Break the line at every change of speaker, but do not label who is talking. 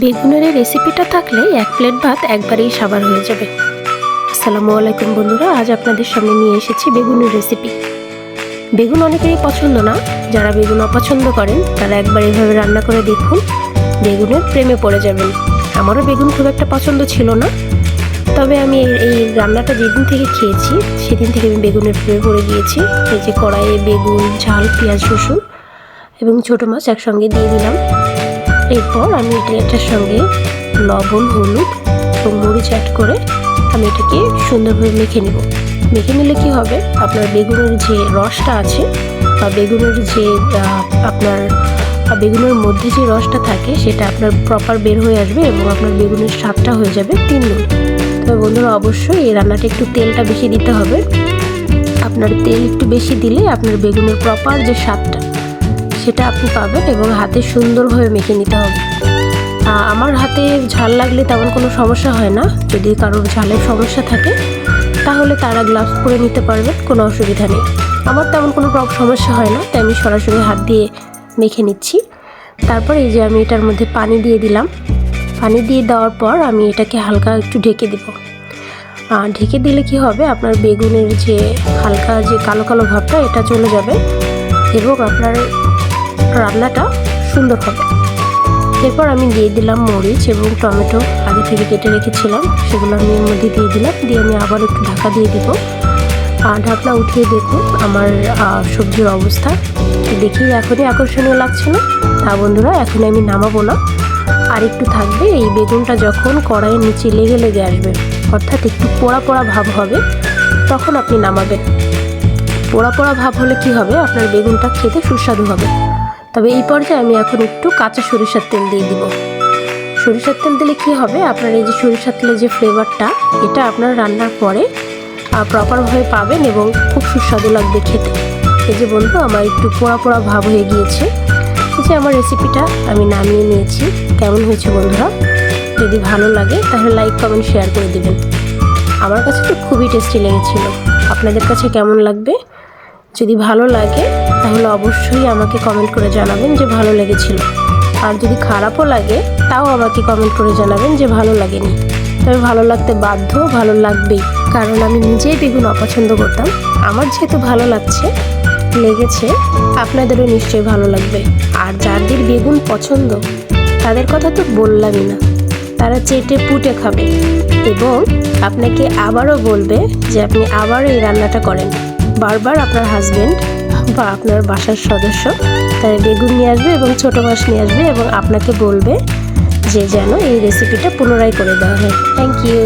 বেগুনের এই রেসিপিটা থাকলে এক প্লেট ভাত একবারেই সাবার হয়ে যাবে। আসসালামু আলাইকুম বন্ধুরা, আজ আপনাদের সামনে নিয়ে এসেছি বেগুনের রেসিপি। বেগুন অনেকেরই পছন্দ না, যারা বেগুন অপছন্দ করেন তারা একবার এভাবে রান্না করে দেখুন, বেগুনের প্রেমে পড়ে যাবেন। আমারও বেগুন খুব একটা পছন্দ ছিল না, তবে আমি এই রান্নাটা যেদিন থেকে খেয়েছি সেদিন থেকে আমি বেগুনের প্রেমে পড়ে গিয়েছি। এই যে কড়াইয়ে বেগুন, ঝাল, পেঁয়াজ, রসুন এবং ছোটো মাছ একসঙ্গে দিয়ে দিলাম। এরপর আমি এটার সঙ্গে লবণ, হলুদ এবং মরিচ অ্যাড করে আমি এটাকে সুন্দরভাবে মেখে নেব। মেখে নিলে কি হবে, আপনার বেগুনের যে রসটা আছে বা বেগুনের যে বেগুনের মধ্যে যে রসটা থাকে সেটা আপনার প্রপার বের হয়ে আসবে এবং আপনার বেগুনের স্বাদটা হয়ে যাবে 3 গুণ। তবে বন্ধুরা, অবশ্যই এই রান্নাটা একটু তেলটা বেশি দিতে হবে। আপনার তেল একটু বেশি দিলে আপনার বেগুনের প্রপার যে স্বাদটা সেটা আপনি পাবেন এবং হাতে সুন্দরভাবে মেখে নিতে হবে। আমার হাতে ঝাল লাগলে তেমন কোনো সমস্যা হয় না। যদি কারোর ঝালের সমস্যা থাকে তাহলে তারা গ্লাভস পরে নিতে পারবেন, কোনো অসুবিধা নেই। আমার তেমন কোনো সমস্যা হয় না, তাই আমি সরাসরি হাত দিয়ে মেখে নিচ্ছি। তারপর এই যে আমি এটার মধ্যে পানি দিয়ে দিলাম। পানি দিয়ে দেওয়ার পর আমি এটাকে হালকা একটু ঢেকে দেব। ঢেকে দিলে কি হবে, আপনার বেগুনের যে হালকা যে কালো কালো ভাবটা এটা চলে যাবে এবং আপনার রান্নাটা সুন্দর হবে। এরপর আমি দিয়ে দিলাম মরিচ এবং টমেটো আগে থেকে কেটে রেখেছিলাম, সেগুলো আমি এর মধ্যে দিয়ে দিলাম। দিয়ে আমি আবার একটু ঢাকা দিয়ে দিব। ঢাকনা উঠিয়ে দেখুন আমার সবজির অবস্থা দেখেই এখনই আকর্ষণীয় লাগছে না? বন্ধুরা, এখন আমি নামাবো না, আর একটু থাকবে। এই বেগুনটা যখন কড়াইয়ের নিচে লেগে লেগে আসবে, অর্থাৎ একটু পোড়া পোড়া ভাব হবে, তখন আপনি নামাবেন। পোড়া পোড়া ভাব হলে কি হবে, আপনার বেগুনটা খেতে সুস্বাদু হবে। তবে এই পর্যায়ে আমি এখন একটু কাঁচা সরিষার তেল দিয়ে দিব। সরিষার তেল দিলে কি হবে, আপনার এই যে সরিষার তেলের যে ফ্লেভারটা, এটা আপনার রান্নার পরে প্রপারভাবে পাবেন এবং খুব সুস্বাদু লাগবে খেতে। এই যে বন্ধু, আমার একটু পোড়া পোড়া ভাব হয়ে গিয়েছে। এই যে আমার রেসিপিটা আমি নামিয়ে নিয়েছি। কেমন হয়েছে বন্ধুরা? যদি ভালো লাগে তাহলে লাইক, কমেন্ট, শেয়ার করে দেবেন। আমার কাছে তো খুবই টেস্টি লেগেছিল। আপনাদের কাছে কেমন লাগবে? যদি ভালো লাগে তাহলে অবশ্যই আমাকে কমেন্ট করে জানাবেন যে ভালো লেগেছিল। আর যদি খারাপও লাগে তাও আমাকে কমেন্ট করে জানাবেন যে ভালো লাগেনি। তবে ভালো লাগতে বাধ্য, ভালো লাগবেই, কারণ আমি নিজেই বেগুন অপছন্দ করতাম। আমার যেহেতু ভালো লেগেছে, আপনাদেরও নিশ্চয়ই ভালো লাগবে। আর যাদের বেগুন পছন্দ তাদের কথা তো বললামই না, তারা চেটে পুটে খাবে এবং আপনাকে আবারও বলবে যে আপনি আবার এই রান্নাটা করেন। বারবার আপনার হাজব্যান্ড বা আপনার বাসার সদস্য তারা বেগুন নিয়ে আসবে এবং ছোটো মাছ নিয়ে আসবে এবং আপনাকে বলবে যে যেন এই রেসিপিটা পুনরায় করে দেওয়া হয়। Thank you.